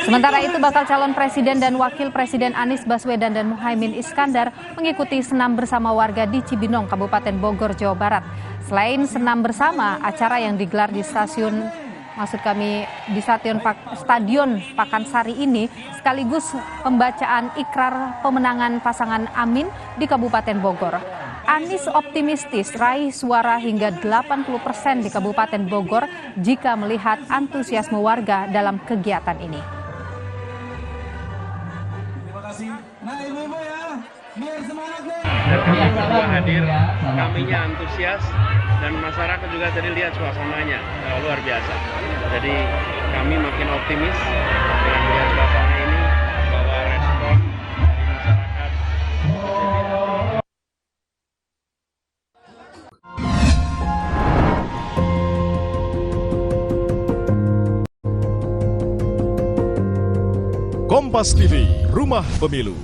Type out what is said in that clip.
Sementara itu, bakal calon presiden dan wakil presiden Anies Baswedan dan Muhaimin Iskandar mengikuti senam bersama warga di Cibinong, Kabupaten Bogor, Jawa Barat. Selain senam bersama, acara yang digelar di Stadion Pakansari ini sekaligus pembacaan ikrar pemenangan pasangan Amin di Kabupaten Bogor. Anies optimistis raih suara hingga 80% di Kabupaten Bogor jika melihat antusiasme warga dalam kegiatan ini. Terima kasih. Nah, ibu-ibu ya, biar semangat nih. Kami berdua hadir, kaminya antusias dan masyarakat juga tadi lihat suasananya luar biasa. Jadi kami makin optimis dengan melihat suasana ini bahwa respon dari masyarakat. Kompas TV, Rumah Pemilu.